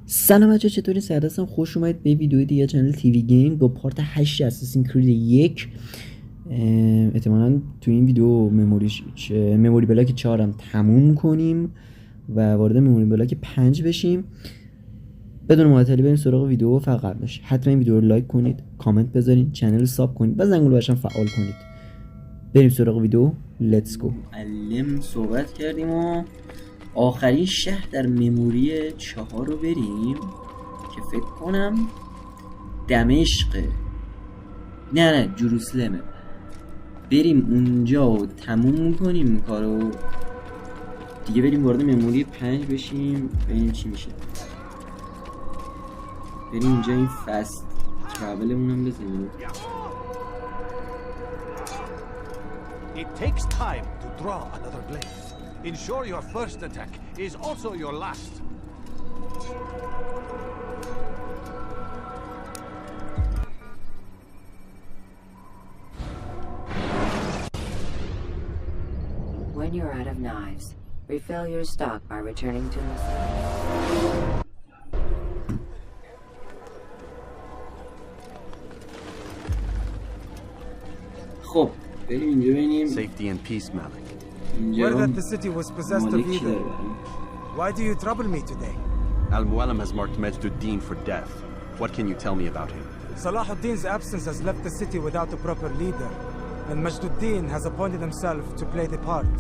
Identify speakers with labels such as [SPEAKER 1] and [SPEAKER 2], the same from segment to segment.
[SPEAKER 1] سلام بچه‌ها، چطوری؟ سعادتم. خوش اومدید به ویدیو دیگه چنل تیوی گیم با پارت 8 اساسین کرید 1. احتمالاً تو این ویدیو مموری بلاک 4 هم تموم کنیم و وارد مموری بلاک 5 بشیم. بدون معطلی بریم سراغ ویدیو. فقط قبلش حتما این ویدیو رو لایک کنید، کامنت بذارید، چنل رو ساب کنید و زنگوله برشم فعال کنید. بریم سراغ ویدیو. لیتس گو. معلم صحبت کردیم و آخرین شهر در مموری 4 رو بریم که فکر کنم دمشقه. نه جروسلمه. بریم اونجا و تموم کنیم کارو دیگه، بریم وارد مموری 5 بشیم ببینیم چی میشه. بریم اینجا این فست ترابلمون هم بزنیم.
[SPEAKER 2] It takes time to draw another blade. Ensure your first attack is also your last.
[SPEAKER 3] When you're out of knives, refill your stock by returning to the...
[SPEAKER 1] خب بریم اینجا ببینیم.
[SPEAKER 4] Safety and peace, Malik.
[SPEAKER 5] Word that the city was possessed of evil. Why do you trouble me today?
[SPEAKER 4] Al-Mualim has marked Majduddin for death. What can you tell me about him?
[SPEAKER 5] Salahuddin's absence has left the city without a proper leader, and Majduddin has appointed himself to play the part.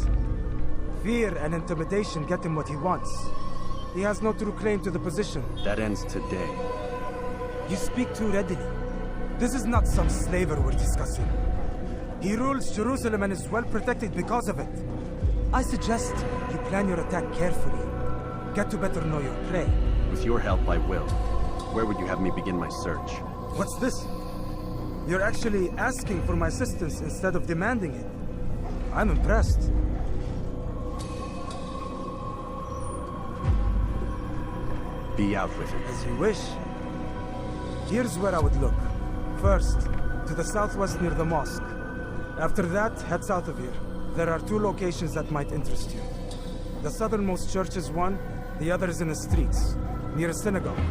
[SPEAKER 5] Fear and intimidation get him what he wants. He has no true claim to the position.
[SPEAKER 4] That ends today.
[SPEAKER 5] You speak too readily. This is not some slaver we're discussing. He rules Jerusalem and is well protected because of it. I suggest you plan your attack carefully. Get to better know your prey.
[SPEAKER 4] With your help, I will. Where would you have me begin my search?
[SPEAKER 5] What's this? You're actually asking for my assistance instead of demanding it. I'm impressed.
[SPEAKER 4] Be out with it.
[SPEAKER 5] As you wish. Here's where I would look. First, to the southwest near the mosque. After that, head south of here. There are 2 locations that might interest you. The southernmost church is one, the other is in the streets, near a synagogue.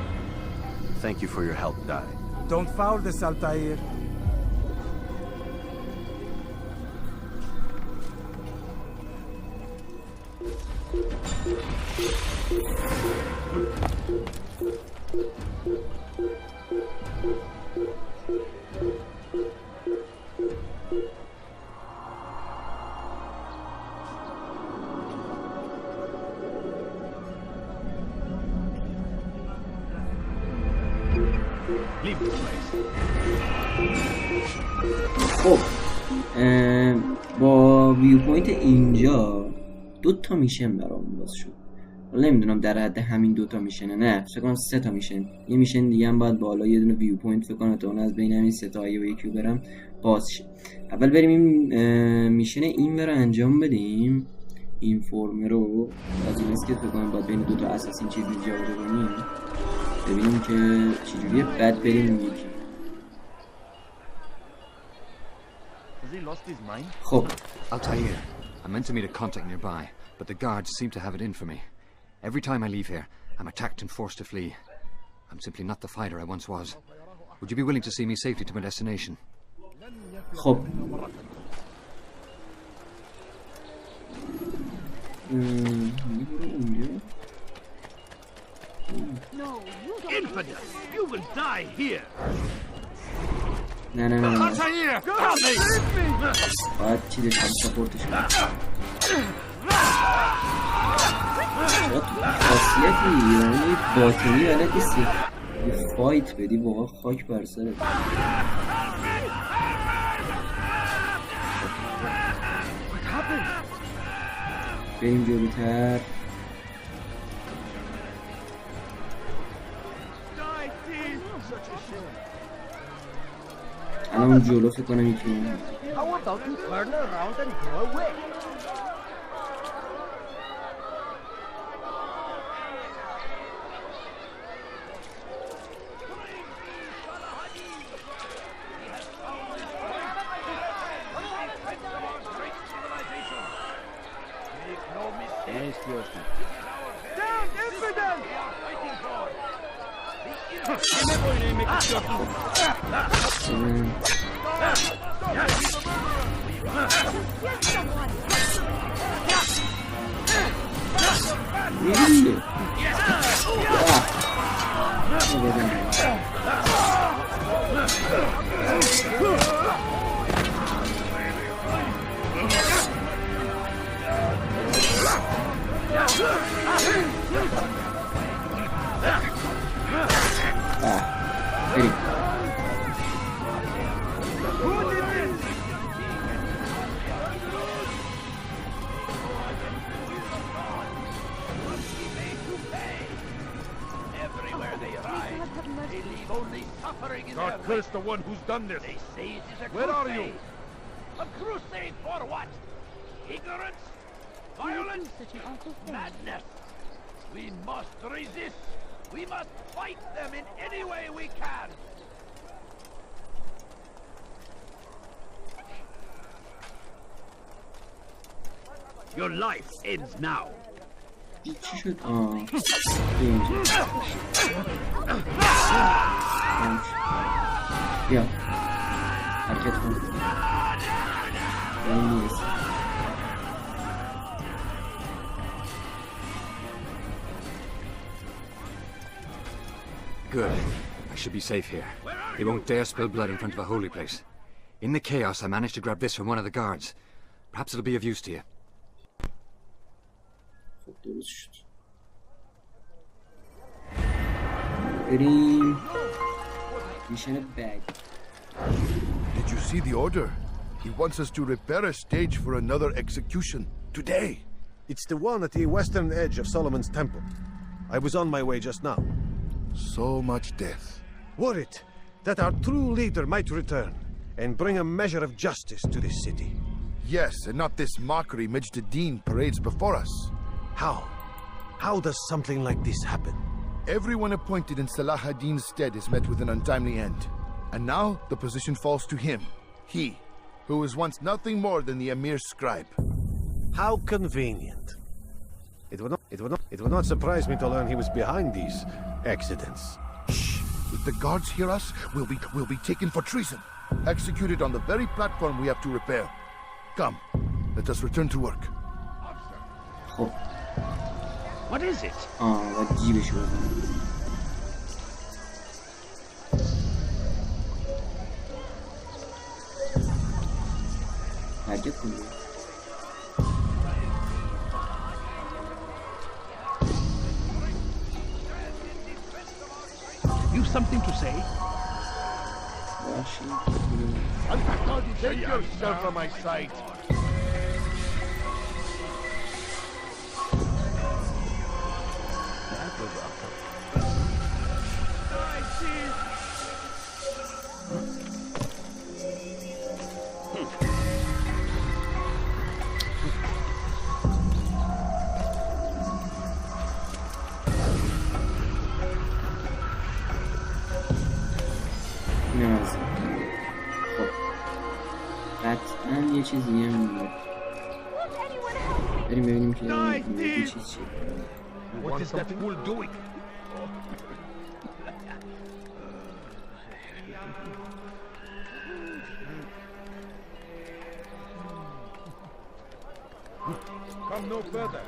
[SPEAKER 4] Thank you for your help, Dai.
[SPEAKER 5] Don't foul this, Altair.
[SPEAKER 1] خب با ویو پوینت اینجا 2 تا میشن برام باز شد. حالا نمیدونم در حد همین 2 تا میشنه، نه فکر کنم 3 تا میشن. یه میشن دیگه هم باید بالا یه دونه ویو پوینت فکر کنم تا اون از بین همین 3 تا با یکی برم باز شه. اول بریم این میشن این رو انجام بدیم. این فرم رو از این است که فکر کنم باید بین 2 تا اساسین چیزی جابجا کنیم ببینیم که چجوریه، بعد بریم یکی. خب
[SPEAKER 6] Altair, I meant to meet a contact nearby, but the guards seem to have it in for me. Every time I leave here, I'm attacked and forced to flee. I'm simply not the fighter I once was. Would you be willing to see me safely to my destination?
[SPEAKER 1] خب
[SPEAKER 2] Infidel! You will die here!
[SPEAKER 1] نه
[SPEAKER 2] Altair! Help me!
[SPEAKER 1] باید چی داشتم سپورتش کنم. خاصیتی یعنی باطنی بلد نیستی یه فایت بدی واقعا خاک بر سرت. بریم جلوتر. الان اون جلو فکر کنم یکی
[SPEAKER 2] Down, infidel! God curse the one who's done this.
[SPEAKER 7] They say it is a
[SPEAKER 2] Where are you?
[SPEAKER 7] A crusade for what? Ignorance? Violence? Madness? We must resist. We must fight them in any way we can. Your life ends now.
[SPEAKER 1] چی شد؟ اینجا بیا حرکت کن این نیست
[SPEAKER 6] Good. I should be safe here. They won't dare spill blood in front of a holy place. In the chaos, I managed to grab this from one of the guards. Perhaps it'll be of use to you.
[SPEAKER 1] خب درست شد بریم میشن بعد
[SPEAKER 8] Did you see the order? He wants us to repair a stage for another execution. Today.
[SPEAKER 2] It's the one at the western edge of Solomon's temple. I was on my way just now.
[SPEAKER 8] So much death.
[SPEAKER 2] Worried that our true leader might return and bring a measure of justice to this city.
[SPEAKER 8] Yes, and not this mockery Majd ad-Din parades before us.
[SPEAKER 2] How? How does something like this happen?
[SPEAKER 8] Everyone appointed in Salah ad-Din's stead is met with an untimely end. And now the position falls to him. He, who was once nothing more than the Emir's scribe.
[SPEAKER 2] How convenient. It would not surprise me to learn he was behind these accidents.
[SPEAKER 8] Shh! If the guards hear us, we'll be taken for treason. Executed on the very platform we have to repair. Come, let us return to work.
[SPEAKER 1] خب
[SPEAKER 7] What is it?
[SPEAKER 1] باید جیبش رو بزنم حرکت کنیم
[SPEAKER 7] You something to say?
[SPEAKER 1] باشی
[SPEAKER 2] Take yourself from my sight.
[SPEAKER 1] اینم از خب قطعا یه چیز دیگه میمونه بریم ببینیم که این چیز چیه
[SPEAKER 7] What is that fool doing?
[SPEAKER 2] Come no further.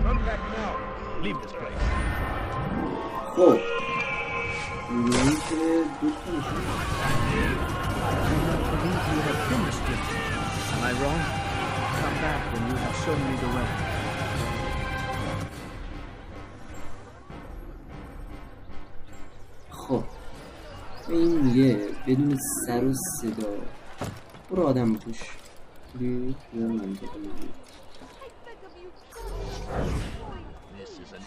[SPEAKER 2] Come back now.
[SPEAKER 7] Leave this place.
[SPEAKER 1] خب میگوییم که دوست نشون
[SPEAKER 7] Am I wrong? Come back when you have shown me the way.
[SPEAKER 1] خب این میگه بدون سر و صدا برو آدم توش توی منطقه میگه
[SPEAKER 7] This is an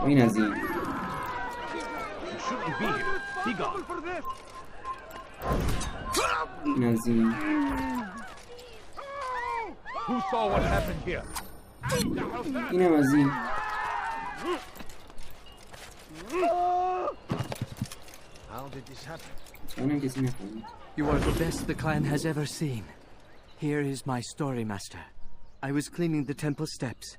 [SPEAKER 1] این از این
[SPEAKER 2] shouldn't be here. Be gone.
[SPEAKER 1] نازی
[SPEAKER 2] Who saw what happened here?
[SPEAKER 1] اینم از این.
[SPEAKER 2] How did this happen?
[SPEAKER 1] اونم کسی نفهمید.
[SPEAKER 9] You are the best the clan has ever seen. Here is my story, Master. I was cleaning the temple steps.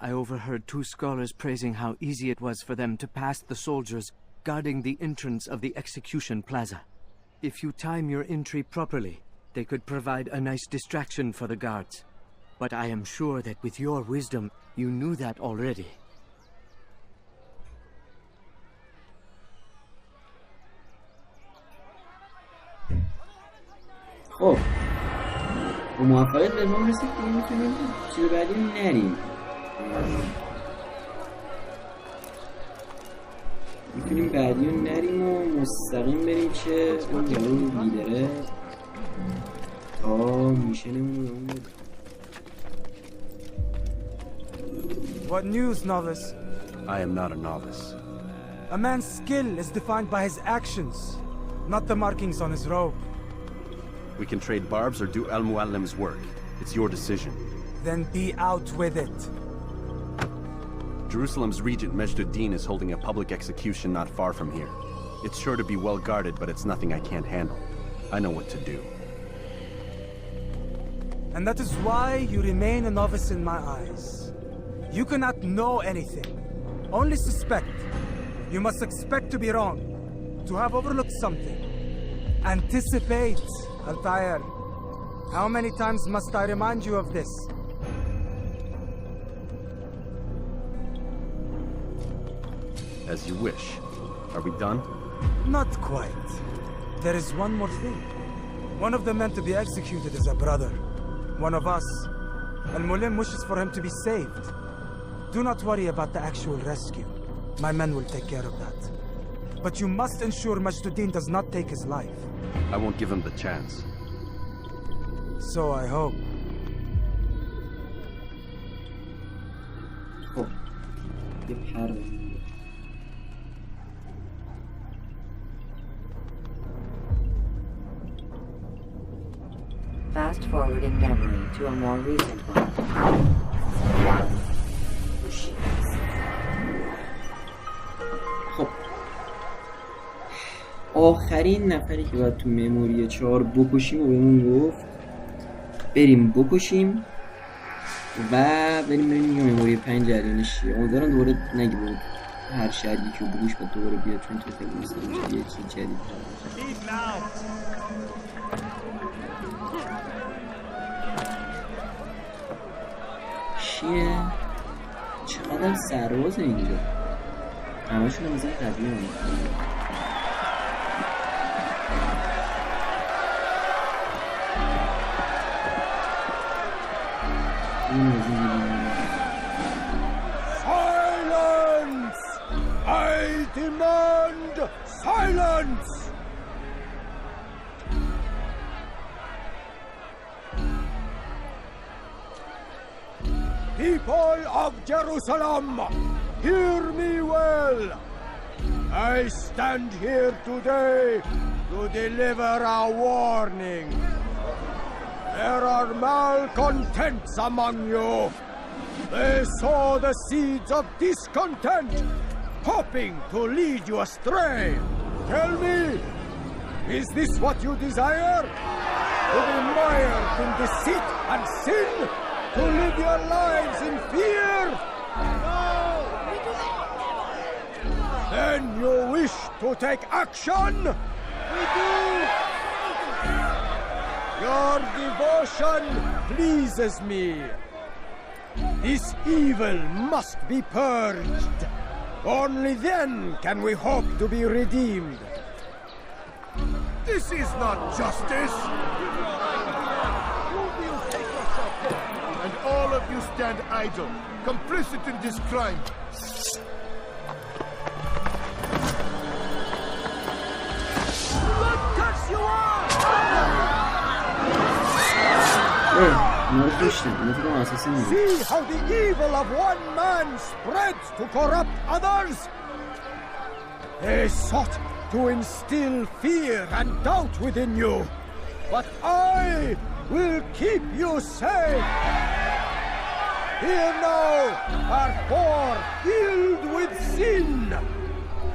[SPEAKER 9] I overheard 2 scholars praising how easy it was for them to pass the soldiers guarding the entrance of the execution plaza. If you time your entry properly, they could provide a nice distraction for the guards. But I am sure that with your wisdom, you knew that already.
[SPEAKER 1] خب با موفقیت به ما رسید که میتونیم چیز بعدی نریم. میتونیم بعدی رو نریم و مستقیم بریم چه اون یارو لیدره تا میشنمون رو اون بود.
[SPEAKER 5] What news, novice?
[SPEAKER 4] I am not a novice.
[SPEAKER 5] A man's skill is defined by his actions, not the markings on his robe.
[SPEAKER 4] We can trade barbs or do Al-Muallim's work. It's your decision.
[SPEAKER 5] Then be out with it.
[SPEAKER 4] Jerusalem's regent Majd-ud-Din is holding a public execution not far from here. It's sure to be well guarded, but it's nothing I can't handle. I know what to do.
[SPEAKER 5] And that is why you remain a novice in my eyes. You cannot know anything, only suspect. You must expect to be wrong, to have overlooked something. Anticipate, Altair. How many times must I remind you of this?
[SPEAKER 4] As you wish. Are we done?
[SPEAKER 5] Not quite. There is one more thing. One of the men to be executed is a brother. One of us. Al-Mulim wishes for him to be saved. Do not worry about the actual rescue. My men will take care of that. But you must ensure Majd-ud-Din does not take his life.
[SPEAKER 4] I won't give him the chance.
[SPEAKER 5] So I hope.
[SPEAKER 1] خب یه پر
[SPEAKER 3] Fast forwarding memory to a more recent one.
[SPEAKER 1] خب آخرین نفری که باید تو مموری 4 بکشیم و بهمون گفت بریم بکشیم و بریم یه مموری 5 جریانش چیه. امیدوارم دوباره نگی بود هر شهری که بگوش باید دوباره بیاد، چون تو خیلی مثلا میشه یه چیز جدید چیه؟ چقدر سرباز اینجا همشون هم مثلا قضیه هم
[SPEAKER 2] Silence! I demand silence! People of Jerusalem, hear me well. I stand here today to deliver a warning. There are malcontents among you. They sow the seeds of discontent, hoping to lead you astray. Tell me, is this what you desire? To be mired in deceit and sin? To live your lives in fear? No! Then you wish to take action? We do! Your devotion pleases me. This evil must be purged. Only then can we hope to be redeemed.
[SPEAKER 8] This is not justice! And all of you stand idle, complicit in this crime.
[SPEAKER 2] What curse you are! See how the evil of one man spreads to corrupt others? They sought to instill fear and doubt within you, but I will keep you safe. Here now are four filled with sin.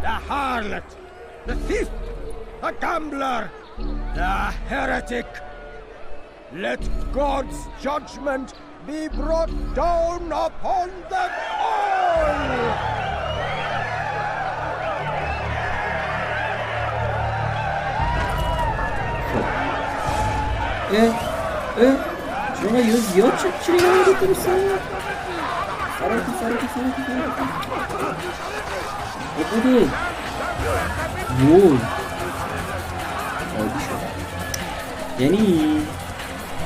[SPEAKER 2] The harlot, the thief, the gambler, the heretic. Let God's judgment be brought down upon them all!
[SPEAKER 1] شما یه زیاد شد چی نگاه داشته بسید سرکی بودو وای عادی شد یعنی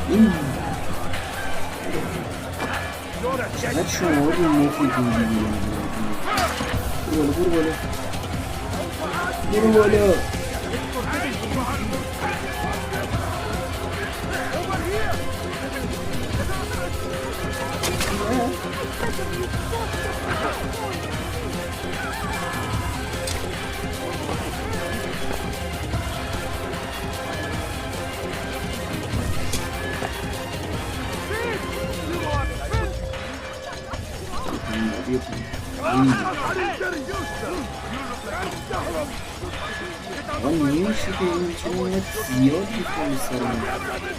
[SPEAKER 1] این چقدر شما رو مفیدین برو بالا آقا نمیشه که این چه نمید زیاد میکنی سرم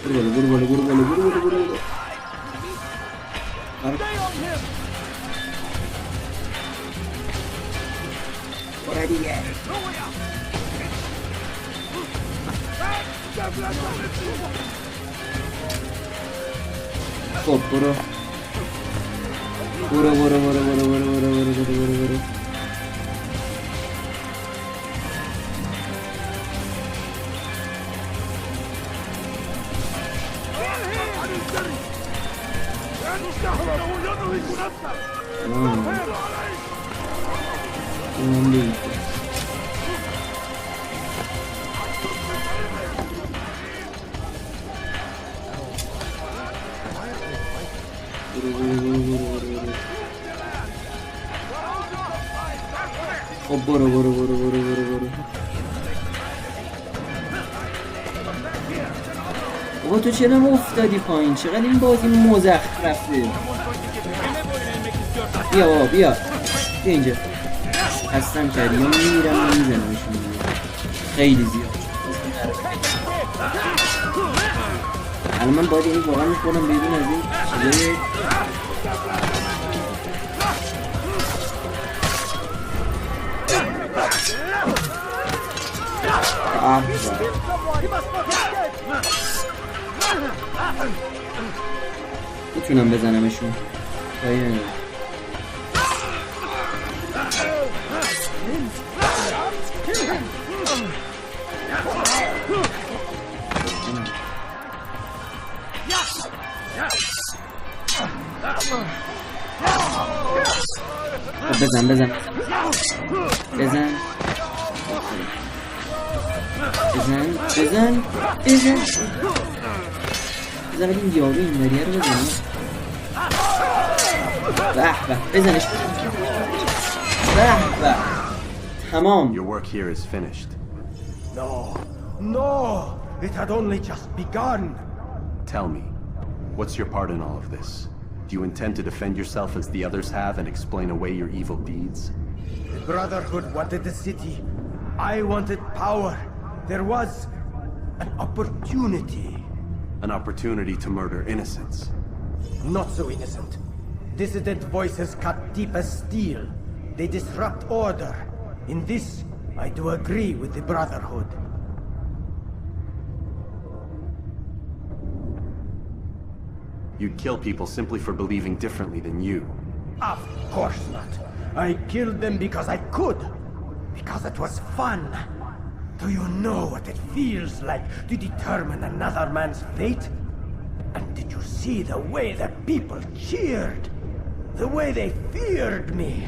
[SPEAKER 1] برو بالا برو دیگه خب برو خب برو بابا تو چرا افتادی پایین؟ چقدر این بازی مزخرفه. بیا بابا بیا اینجا هستم کردی یا میرم میزنمشون خیلی زیاد. الان من باید این واقعا میکنم بدون از این چیزای میتونم بزنمشون بزن این یارو این وریه رو بزنم. بزنش تمام.
[SPEAKER 4] Your work here is finished.
[SPEAKER 2] No, it had only just begun.
[SPEAKER 4] Tell me, what's your part in all of this? Do you intend to defend yourself as the others have and explain away your evil deeds?
[SPEAKER 2] The Brotherhood wanted the city. I wanted power. There was an opportunity.
[SPEAKER 4] An opportunity to murder innocents.
[SPEAKER 2] Not so innocent. Dissident voices cut deep as steel. They disrupt order. In this, I do agree with the Brotherhood.
[SPEAKER 4] You'd kill people simply for believing differently than you.
[SPEAKER 2] Of course not. I killed them because I could. Because it was fun. Do you know what it feels like to determine another man's fate? And did you see the way the people cheered? The way they feared me?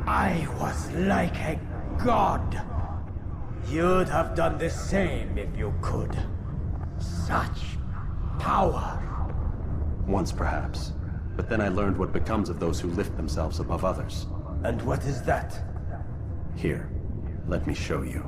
[SPEAKER 2] I was like a god. You'd have done the same if you could. Such power.
[SPEAKER 4] Once perhaps. But then I learned what becomes of those who lift themselves above others.
[SPEAKER 2] And what is that?
[SPEAKER 4] Here. Let me show you.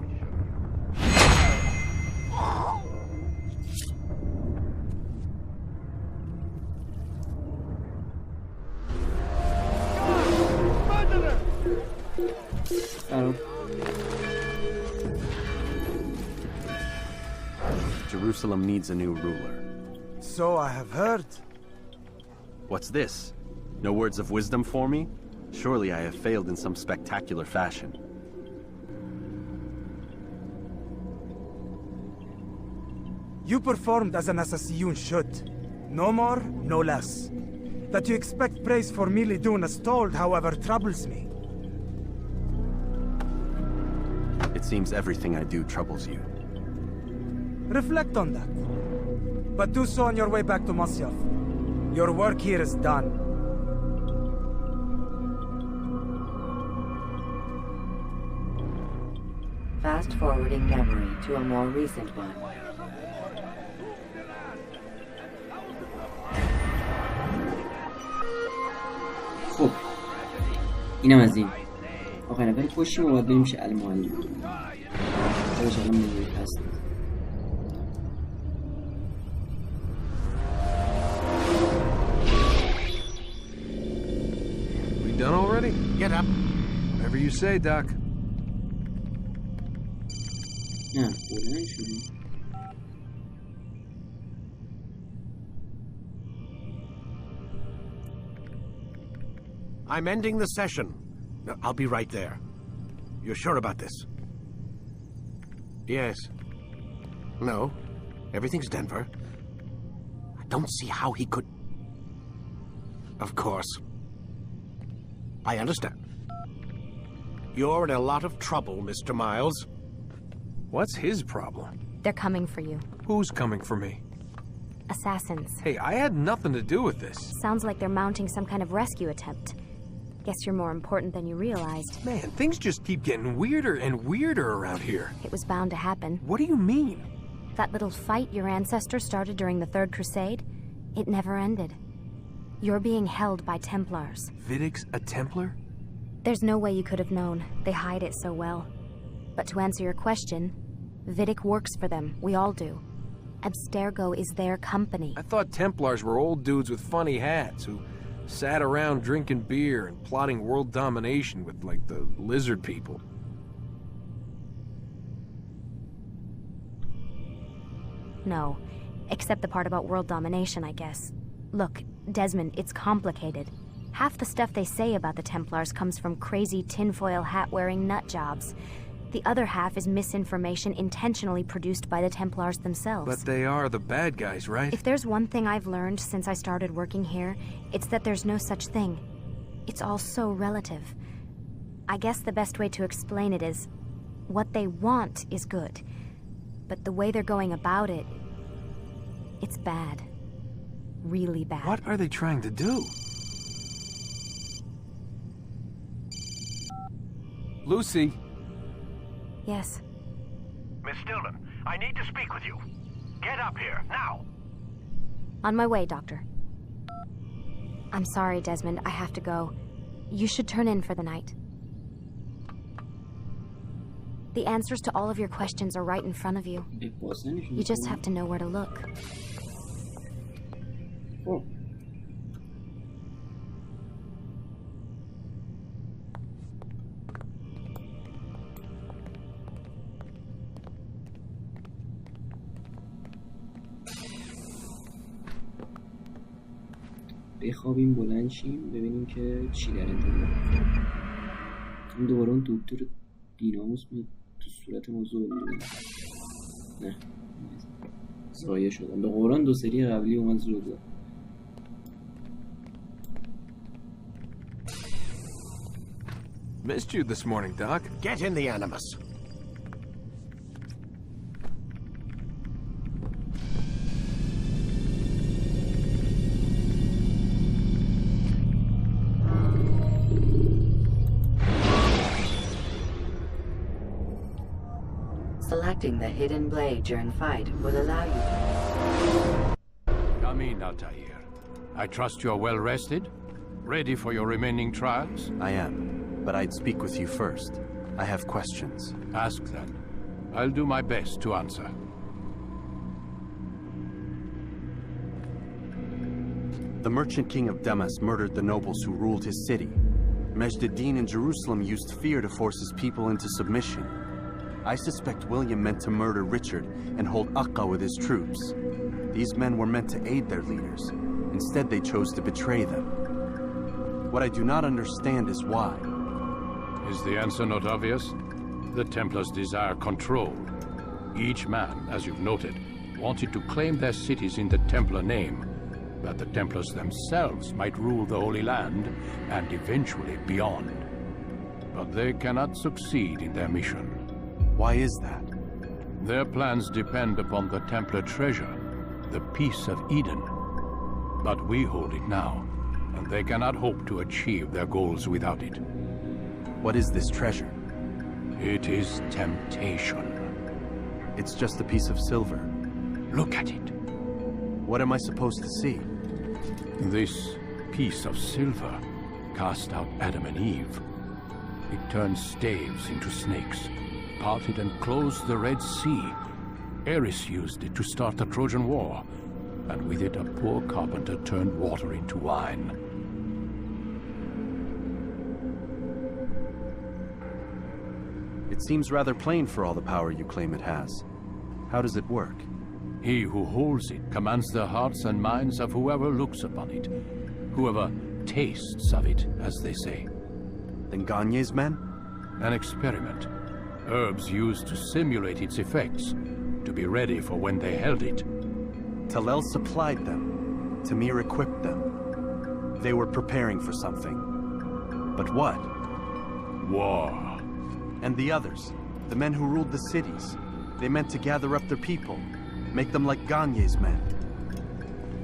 [SPEAKER 4] Jerusalem needs a new ruler.
[SPEAKER 5] So I have heard.
[SPEAKER 4] What's this? No words of wisdom for me? Surely I have failed in some spectacular fashion.
[SPEAKER 5] You performed as an assassin should. No more, no less. That you expect praise for merely doing as told, however, troubles me.
[SPEAKER 4] It seems everything I do troubles you.
[SPEAKER 5] Reflect on that. But do so on your way back to Masyaf. Your work here is done.
[SPEAKER 3] Fast-forwarding memory to a more recent one.
[SPEAKER 1] خب اینم از این. آخه نفر پشتیم و باید بریم شعل معلم. خودش الان منوی هست.
[SPEAKER 10] We done already?
[SPEAKER 8] Get up.
[SPEAKER 10] Whatever you say, Doc.
[SPEAKER 1] نه بودن شدیم.
[SPEAKER 2] I'm ending the session. I'll be right there. You're sure about this? Yes. No. Everything's Denver. I don't see how he could... Of course. I understand. You're in a lot of trouble, Mr. Miles.
[SPEAKER 10] What's his problem?
[SPEAKER 11] They're coming for you.
[SPEAKER 10] Who's coming for me?
[SPEAKER 11] Assassins.
[SPEAKER 10] Hey, I had nothing to do with this.
[SPEAKER 11] Sounds like they're mounting some kind of rescue attempt. Guess you're more important than you realized.
[SPEAKER 10] Man, things just keep getting weirder and weirder around here.
[SPEAKER 11] It was bound to happen.
[SPEAKER 10] What do you mean?
[SPEAKER 11] That little fight your ancestors started during the Third Crusade, it never ended. You're being held by Templars.
[SPEAKER 10] Vidick's a Templar?
[SPEAKER 11] There's no way you could have known. They hide it so well. But to answer your question, Vidick works for them. We all do. Abstergo is their company.
[SPEAKER 10] I thought Templars were old dudes with funny hats who sat around drinking beer and plotting world domination with, like, the lizard people.
[SPEAKER 11] No. Except the part about world domination, I guess. Look, Desmond, it's complicated. Half the stuff they say about the Templars comes from crazy tinfoil hat-wearing nut jobs. The other half is misinformation intentionally produced by the Templars themselves.
[SPEAKER 10] But they are the bad guys, right?
[SPEAKER 11] If there's one thing I've learned since I started working here, it's that there's no such thing. It's all so relative. I guess the best way to explain it is, what they want is good. But the way they're going about it, it's bad. Really bad.
[SPEAKER 10] What are they trying to do? Lucy.
[SPEAKER 11] Yes.
[SPEAKER 2] Miss Stillman, I need to speak with you. Get up here, now!
[SPEAKER 11] On my way, Doctor. I'm sorry, Desmond. I have to go. You should turn in for the night. The answers to all of your questions are right in front of you. You just have to know where to look.
[SPEAKER 1] Oh. بخوابیم بلند شیم ببینیم که چی در انتظار. این دوباره اون دکتر بیناموس میاد تو صورت موضوع میدونه. نه زایه شدم به قرآن دو سری قبلی اومد زور داد.
[SPEAKER 10] Missed you this morning, Doc.
[SPEAKER 2] Get in the Animus.
[SPEAKER 3] Selecting the hidden blade during fight will allow you to...
[SPEAKER 7] Come in, Altair. I trust you're well rested? Ready for your remaining trials?
[SPEAKER 4] I am, but I'd speak with you first. I have questions.
[SPEAKER 7] Ask then. I'll do my best to answer.
[SPEAKER 4] The merchant king of Damas murdered the nobles who ruled his city. Majd-ad-Din in Jerusalem used fear to force his people into submission. I suspect William meant to murder Richard and hold Aqqa with his troops. These men were meant to aid their leaders. Instead, they chose to betray them. What I do not understand is why.
[SPEAKER 7] Is the answer not obvious? The Templars desire control. Each man, as you've noted, wanted to claim their cities in the Templar name, that the Templars themselves might rule the Holy Land and eventually beyond. But they cannot succeed in their mission.
[SPEAKER 4] Why is that?
[SPEAKER 7] Their plans depend upon the Templar treasure, the Peace of Eden. But we hold it now, and they cannot hope to achieve their goals without it.
[SPEAKER 4] What is this treasure?
[SPEAKER 7] It is temptation.
[SPEAKER 4] It's just a piece of silver.
[SPEAKER 7] Look at it.
[SPEAKER 4] What am I supposed to see?
[SPEAKER 7] This piece of silver cast out Adam and Eve. It turned staves into snakes, parted and closed the Red Sea. Eris used it to start the Trojan War, and with it a poor carpenter turned water into wine.
[SPEAKER 4] It seems rather plain for all the power you claim it has. How does it work?
[SPEAKER 7] He who holds it commands the hearts and minds of whoever looks upon it, whoever tastes of it, as they say.
[SPEAKER 4] Then Gagne's men?
[SPEAKER 7] An experiment. Herbs used to simulate its effects, to be ready for when they held it.
[SPEAKER 4] Talel supplied them. Tamir equipped them. They were preparing for something. But what?
[SPEAKER 7] War.
[SPEAKER 4] And the others, the men who ruled the cities, they meant to gather up their people, make them like Gagne's men.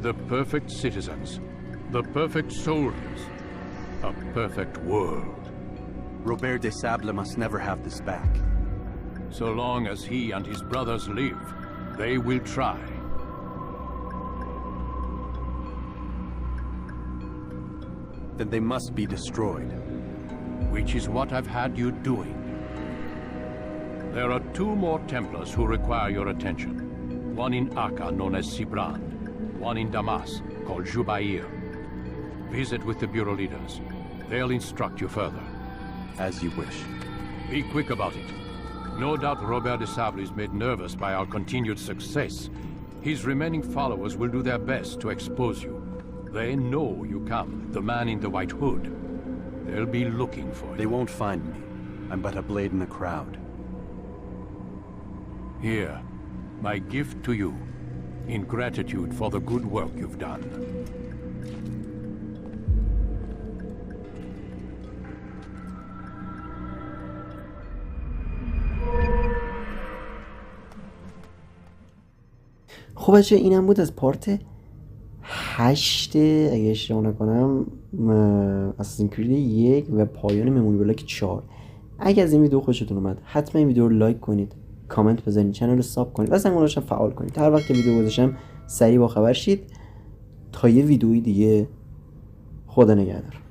[SPEAKER 7] The perfect citizens, the perfect soldiers, a perfect world.
[SPEAKER 4] Robert de Sable must never have this back.
[SPEAKER 7] So long as he and his brothers live, they will try.
[SPEAKER 4] Then they must be destroyed.
[SPEAKER 7] Which is what I've had you doing. There are 2 more Templars who require your attention. One in Aqqa, known as Sibran. One in Damas, called Jubair. Visit with the Bureau leaders. They'll instruct you further.
[SPEAKER 4] As you wish.
[SPEAKER 7] Be quick about it. No doubt Robert de Sable is made nervous by our continued success. His remaining followers will do their best to expose you. They know you come, the man in the white hood. They'll be looking for you.
[SPEAKER 4] They won't find me. I'm but a blade in the crowd.
[SPEAKER 7] Here, my gift to you, in gratitude for the good work you've done.
[SPEAKER 1] خب بچه اینم بود از پارت 8 اگه اشتباه نکنم اساسین کرید 1 و پایان مموری بلاک 4. اگه از این ویدیو خوشتون اومد حتما این ویدیو رو لایک کنید، کامنت بزنید، چنل رو ساب کنید و زنگولش هم فعال کنید. هر وقت که ویدیو گذاشتم سریع با خبر شید. تا یه ویدیوی دیگه، خدا نگهدار.